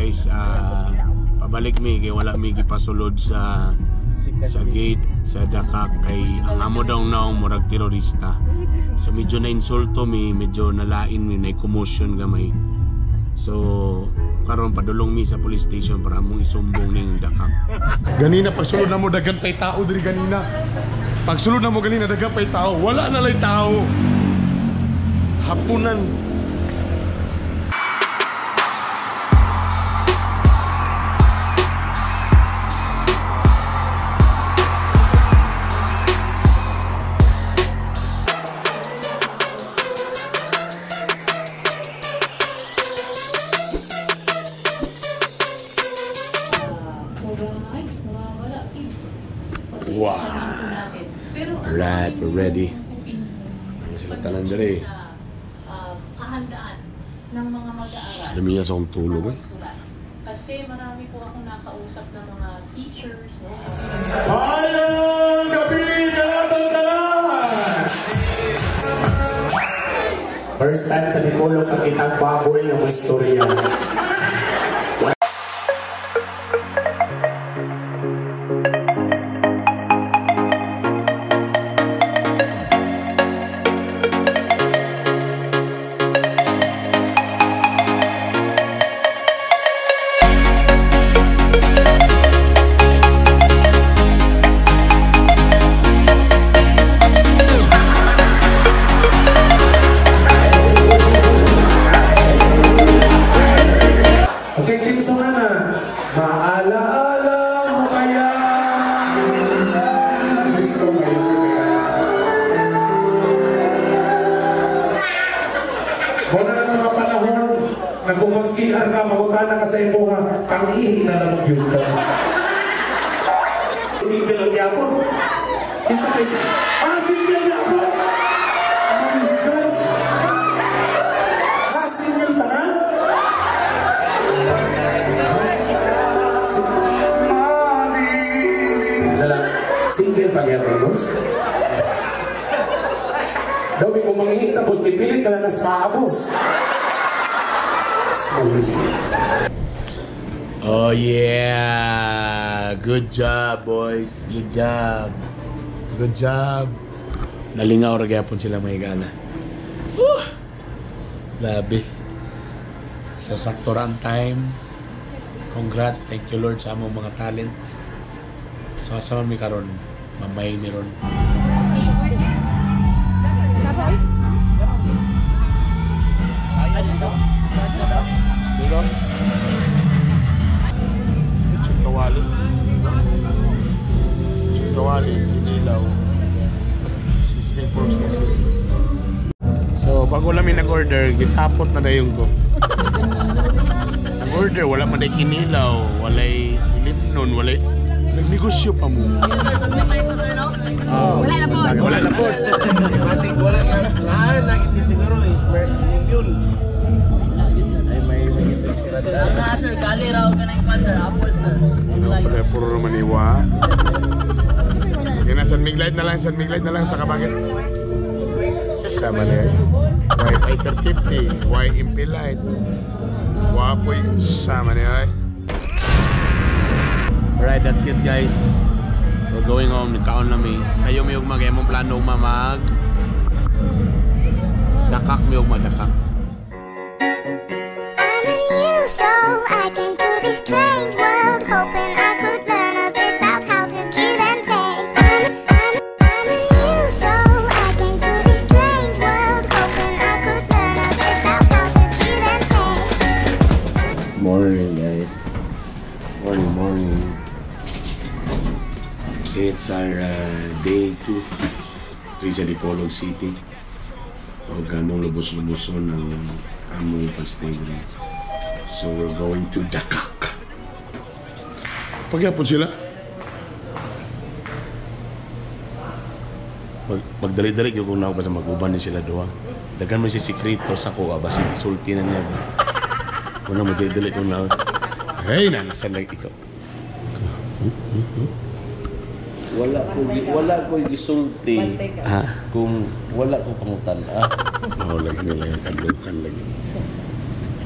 guys, pabalik mi kay wala mi gipasulod sa gate sa Dakak kay ang amo daw naong murag terorista. So medyo na insulto mi, medyo nalain mi, na commotion gamay. So karon padulong mi sa police station para mong isumbong ning Dakak. Ganina pagsulod na mo daghan pay tao diri ganina. Pagsulod na mo ganina daghan pay tao, wala na lay tao. Hapunan. Wow. Alright, we're ready. Ano sila tanan dere? Kahandaan ng mga mag-aaral. Dami niya sa akong tulog eh. Kasi marami po ako nakausap ng mga teachers. Hayang gabi, kalatan-tanan! First time sa Dipolog ang kitang baboy ng istorya. Na kung mag-CR ka, magutana ka sa imuha, ang ihi na lang yun ka. Single ang yapon. Kisa kasi, single yapon! Oh my God! Single ka na? Single pa yapon, boss? Daw, may kung mangihi, tapos dipilit ka lang nas paabos. Oh yeah! Good job, boys. Good job. Good job. Nalingaw ra gyapon sila may gana. Labi. So sakto ra ang time. Congrats. Thank you Lord sa among mga talent. So asaman mi karon, mamay mi ron. Dito. Chukawali. Chukawali, Ilaw. System processing. So, bago namin nag-order, gisapot na dayon ko. Nag-order, wala man day kinilaw, walay limnon, walay nagnegosyo pa mo. Wala na po. Wala na po. Kasi wala na. Lahat lagi ni siguro smart yun. Sir, gali raw ka na yung sir. Apple, sir. Ano, puro naman iwa. Okay na, San Miglite na lang sa kabagit. Sama na yan. Y Fighter 50, Y Impelite. Wapoy, sama na yan. Alright, that's it guys. We're going home, nagkaon namin. Sayo may ugmag, mong plano mamag. Dakak may ugmag, Dakak. I came to this strange world hoping I could learn a bit about how to give and take. I'm a new soul. I came to this strange world hoping I could learn a bit about how to give and take. Morning guys. Morning. It's our day 2 sa Dipolog City. O ganong lubos-luboson ng among pag-stay. So we're going to Dakak. Pagyapon sila. Magdali-dali yung kung na ako sa mag-uban din sila doon. Dagan mo siya sikrito sa kuha. Basi sulti na niya. Kung na magdali-dali kung na. Hey na, nasan lang ikaw. Wala ko gisulti. Kung wala ko pangutan. Oo, lagi nila yung kablukan lagi.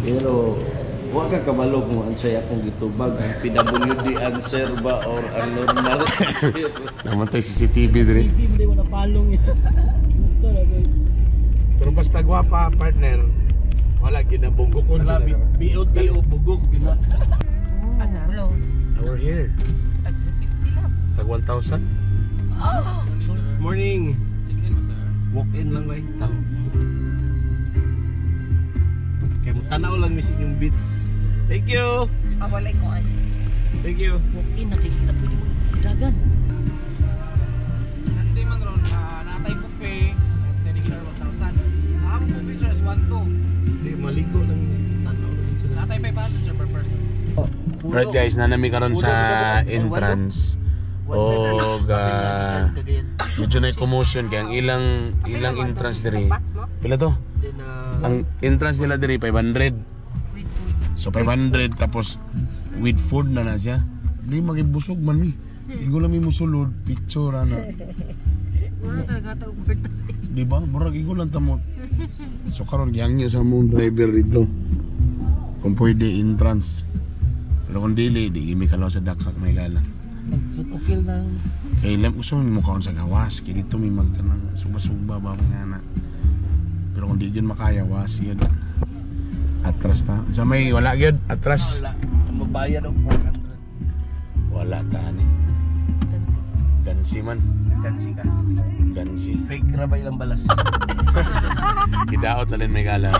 Pero Huwag ka kabalo kung ansay akong gitubag. Ang PWD answer ba or ang normal answer? Namatay CCTV diri. Hindi mo napalong yan. Pero basta gwapa partner, wala ginabunggo ko Wala, BOTO bugog. Hello. We're here. Tag 1,000? Morning. Walk in lang ba? Kaya mo tanaw lang misin yung beats. Thank you. Pawalay ko ay. Thank you. Okay, nakikita pwede mo dagan. Nanti man ron, natay buffet, tiniglar 1,000. Ang buffet sir is 1,200. Hindi, maligo lang. Tanaw lang sila. Natay 500 sir per person. Right guys, nanami karon sa entrance. O medyo na commotion kaya ang ilang entrance diri. Pila to? Ang entrance nila diri 500. So 500 tapos with food na siya. Di magibusog man mi. Igo lang mi musulod picture ana. Wala talaga tao porta sa. Di ba? Murag igo lang tamo. So karon giyang niya sa mong driver dito. Kung pwede entrance. Pero kung dili, di imi kalaw sa Dakak may gala. Sutukil na. Kaya ilam gusto mo mukhaon sa gawas. Kaya dito may magkanang suba-suba ba mga anak. Pero kung di dyan makayawas, yun. Atras ta. Sa may wala yun, atras. Wala. Mabayad o 400. Wala tani. Gansi man. Gansi ka. Gansi. Fake ra ba ilang balas? Kidaot na din may gala.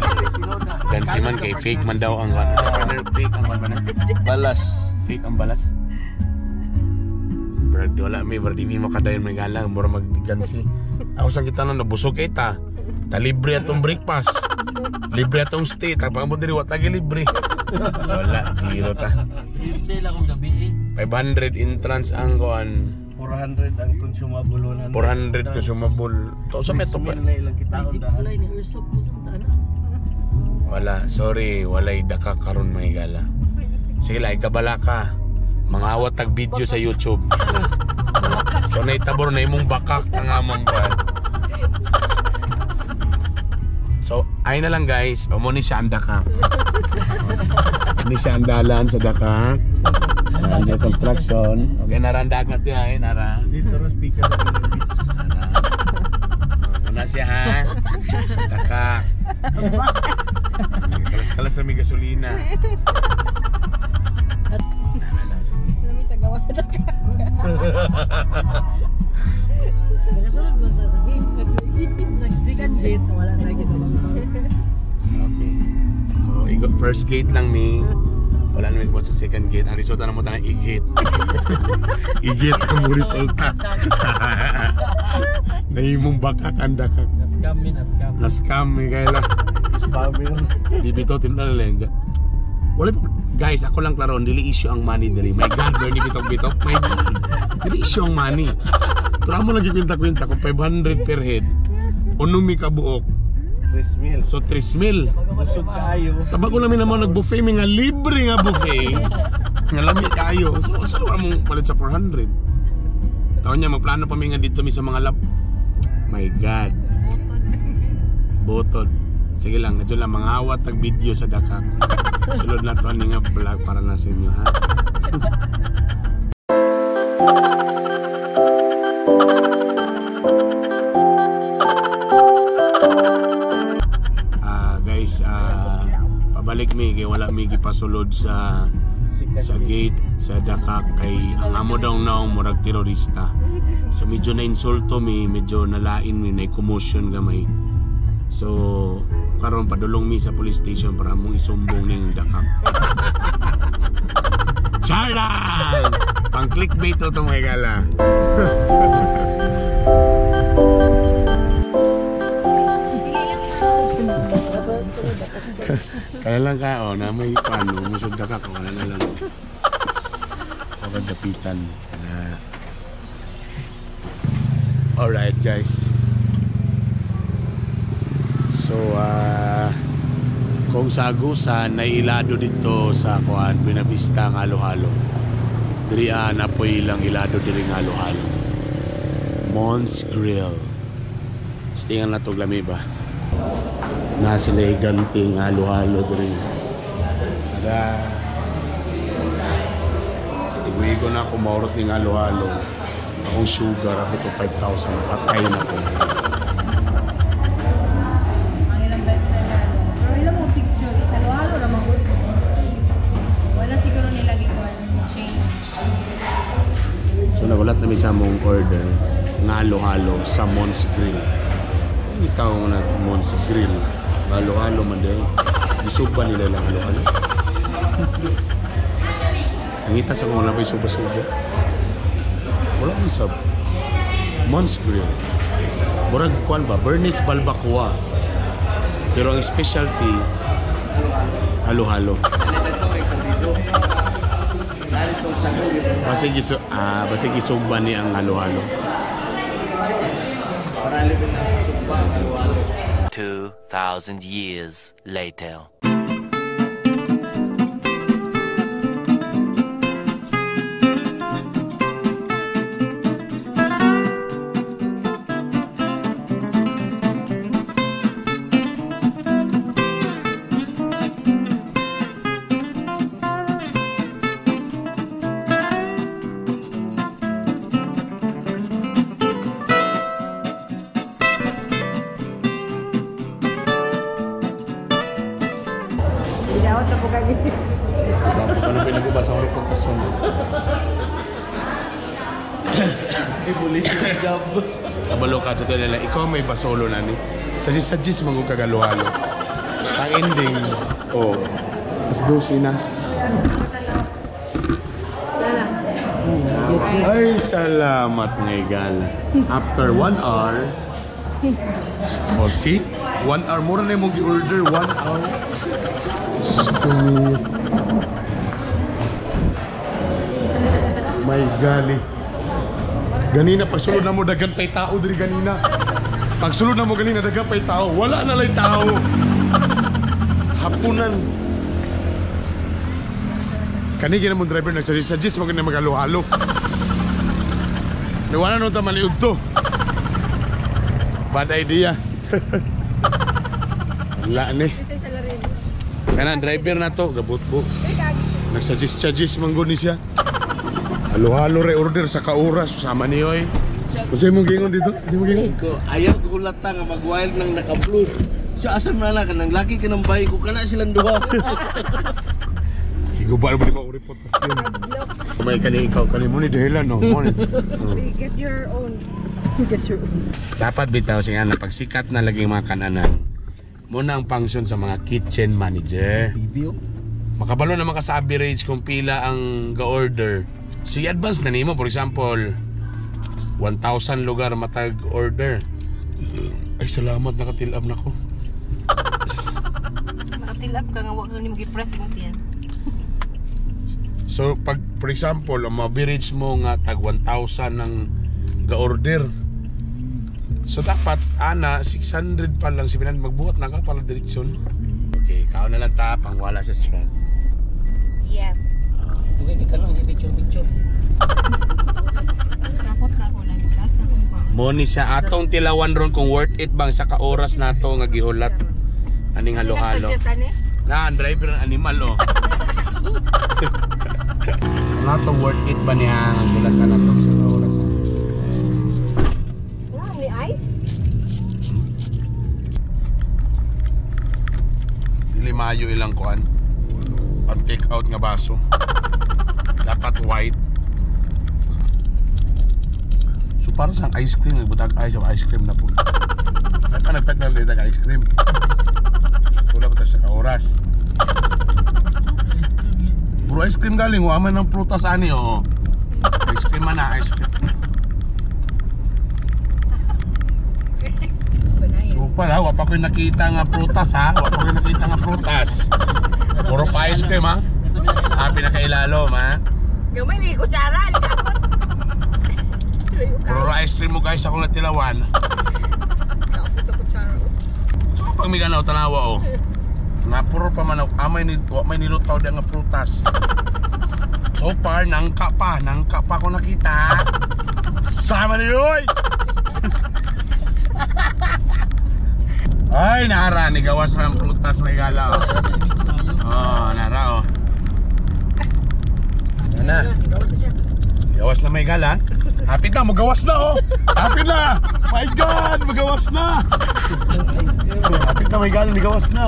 Gansi man kay fake man daw ang partner. Fake ang partner. Balas. Fake ang balas. Brad, wala may brad, hindi makadayon may gala. Mura mag-gansi. Ako sa kita na nabusog kita. Ta libre atong breakfast. Libre atong stay. Tapos mo diri wa tagi libre. Wala, zero ta. Hindi lang akong gabi eh. 500 entrance ang kuan. 400 ang consumable. 400 consumable. To sa meto pa. Na ilang kitaon dahan. Wala ni Ursop mo sa tana. Wala, sorry, walay Dakak karon may gala. Sige lang, ikabala ka. Mangawat tag video sa YouTube. So naitabor na imong bakak ang among kuan. So, ay na lang guys, ni siya ang Dakak. Ni siya ang dalan sa Dakak. Under construction. Okay, narandagat yan, nara. Dito ra speaker ng beats. Muna siya ha. Dakak. Kalas-kalas sa may gasolina. Lami sa gawas sa Dakak. Nakasunod ba ta sa game? Saksikan gate, wala na kita bang. Okay. So, first gate lang mi. Wala namin po sa second gate. Ang resulta na mo tayo i-gate. I-gate ka mo resulta. Naimong bakak ang Dakak. Naskam min, naskam. Na-scam mi kaya lang. Spammer. Di bito tinalalang. Wala po. Guys, ako lang klaro, dili issue ang money dali. My God, ni Bitokbitok. My God. Dili issue ang money. Pero mo lagi kwenta-kwenta kung 500 per head. Unumi ka buok. 3,000. So 3,000. Busog kaayo. Tabag ko namin naman nag-buffet, may nga libre nga buffet. Nga lami kayo. So saan wala mong palit sa 400? Taon niya, magplano pa may nga dito may sa mga lab. My God. Botod. Sige lang, nadyo lang mga awat nag-video sa Dakak. Sulod na to nga vlog para na sa inyo ha. Guys, pabalik mi kay wala mi gipasulod sa gate sa Dakak kay ang amo daw naong murag terorista. So medyo na insulto mi, medyo nalain mi, na commotion gamay. So karon padulong mi sa police station para mong isumbong ning Dakak. Charlan! Pang clickbait to mga gala. Kaya lang ka, na may paano, musod Dakak, wala na lang. O kadapitan. Alright guys. So, kung sa agusan, nailado dito sa kuan, Binabista ng halo-halo. Diri na po ilang ilado diri ng halo-halo. Mons Grill. Stingan na to glami ba? Na sila ganting halo-halo diri. Iwigo na ako maurot ng halo-halo. Akong sugar, ako to 5,000. Patay na ko. Ang ilang beses na lalo. Pero ilang mga picture, isa halo naman. Wala siguro nilagay ko change. So nagulat namin sa mong order ng halo-halo sa Mons Grill. Hindi tao mo na Mons Grill. Halo-halo man din. Isuba nila lang halo-halo. Nangita sa kung wala ba yung suba-suba. Wala mo sa Mons Grill. Murag kuwan ba? Bernice Balbacoa. Pero ang specialty, halo-halo. Basta gisugba ni ang halo-halo. 2,000 years later. Bidawat na po kagi. Bapak ka na pinag-ubasa ang reputasyon. Ibulis yung job. Kabalo ka sa ito nila, ikaw may basolo na ni. Suggest mong kagalo-halo. Ang ending, mas 12 na. Ay, salamat nga igala. After 1 hour, see? 1 hour, mura na yung mag-order, 1 hour. My gali. Ganina, pagsulod na mo, dagan pa'y tao diri ganina. Pagsulod na mo ganina, dagan pa'y tao. Wala na lang tao. Hapunan. Kanigin na mong driver, nagsuggest mo ganina mag-halo-halo. Nawala nung tamaliog to. Bad idea. Wala ni. Kanan driver na to, gabot-bot. Nagsuggest manggo ni siya. Halo-halo re-order sa kauras, sama niyo eh. Kasi mong gingon dito? Kasi mong gingon? Ayaw ko kulata nga mag-wild nang naka-blue. So asan na ka nang laki ka ng bayi ko kana silang duha. Higubar mo di ba uri potas yun? May kani ikaw, kani mo ni dahilan no? Get your own. Get your own. Dapat bitaw siya na pagsikat na laging mga kananan. Muna ang function sa mga kitchen manager. Makabalo naman ka sa average kung pila ang ga-order. So i-advance na nimo, for example 1,000 lugar matag order. Ay salamat, nakatilab na ko. Nakatilab ka nga, wag ka ni mag-i-prep mo yan. So pag for example, ang average mo nga tag 1,000 ng ga-order. So dapat ana 600 pa lang, 700 magbuhat na ka pala diretsyon. Okay, kao na lang ta pang wala sa stress. Yes. Tugay ka lang picture. Kapot na ako lang. Last na kong pa. Moni siya atong tilawan ron kung worth it bang sa kaoras nato nga gihulat aning halo-halo. Na ang driver ng animal oh. Natong worth it ba niya ang gulat ka na to sa kaoras? Wala, may ice? Dili mayo ilang kuan. Pag take out nga baso. Dapat white. So para sa ice cream, butag ice cream na po. Dapat nagtagdal din ng ice cream. Wala pa sa kaoras. Bro, ice cream galing, waman ng prutas ani oh. Ice cream man na, ice cream. So pala, wapa ko yung nakita nga prutas ha. Wapa ko yung nakita nga prutas. Puro pa ice cream ha. Pinakailalom ha. Gamay, may kutsara, likapot. Puro ice cream mo guys, ako natilawan. Likapot na kutsara. So pag may ganaw tanawa oh. Nga puro pa man may nilutaw din nga prutas. So far, nangka pa ko nakita. Sama niyo oy! Ay, nara, ni gawas ng prutas may gala oh. Oh, nara oh. na. Gawas na may gala. Hapit na, magawas na oh. Hapit na. My God, magawas na. Hapit na may gala, magawas na.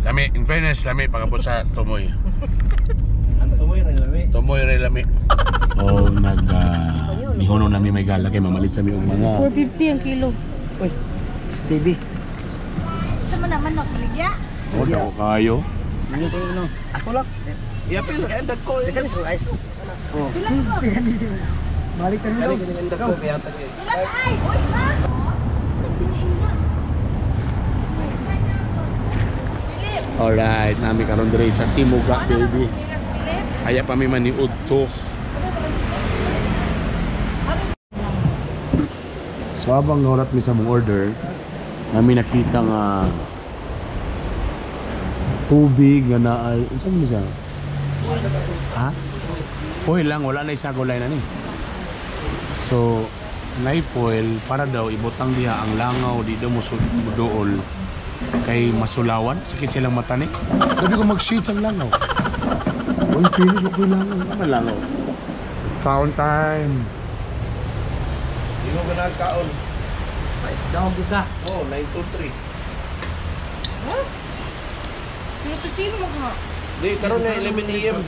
Lami, in fairness, lami pagabot sa tumoy. Tumoy rin lami. Oh, nihono nami may gala kay mamalit sa mi og mga 450 ang kilo. Uy, Stevie. Sama naman nakaligya. oh, dako kayo. Ako lang. Yapil, endag ko. Teka ni ice ko. Oh. Balik ka Kali daw. kini endag ko kaya ta kay. Ay, oy na. Alright, nami karon diri sa Timuga, baby. Kaya pa mi maniud to. So habang nahulat mi sa mong order, nami nakita nga tubig nga naay, unsa man siya? Ha? Foil lang, wala na isa gulay na ni. So, nay foil para daw ibutang diha ang langaw di daw muduol kay masulawan, sakit silang mata ni. Gabi ko mag-sheets ang langaw. Ang finish ko langaw, naman langaw. Count time. Di mo ganagkaon. Daw buka. Oh, 923. Sino mo ka? Di karon na 11 AM.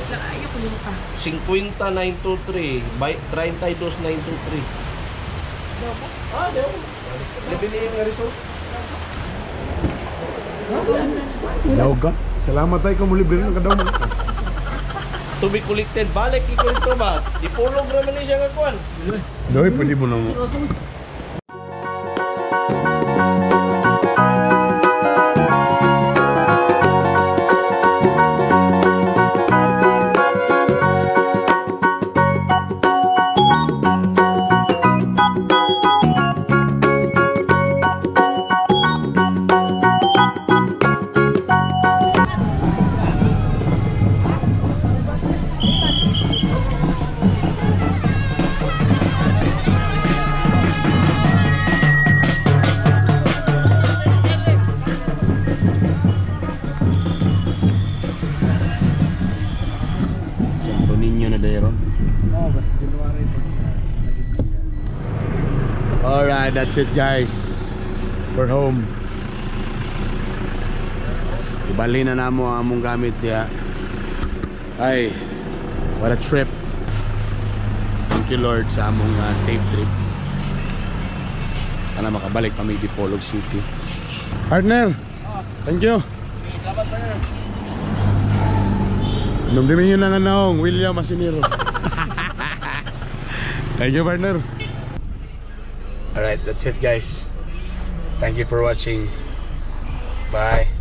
Ayaw ko dito ka. 50,923 by 32,923. Ah, daw. 11 AM nga result. Daw ka? Salamat tayo kung libre ng kadaw mo. To be collected. Balik iko dito ba? Dipolog ra man ni siya nga kuan. Doy, pwede mo nang Alright, that's it guys. We're home. Ibali na namo ang among gamit ya. Ay, what a trip. Thank you Lord sa among safe trip. Sana makabalik kami Dipolog City. Partner, thank you. Salamat partner. Numdimin nyo na nga naong William Masiniro. Thank you partner. Alright, that's it guys. Thank you for watching. Bye.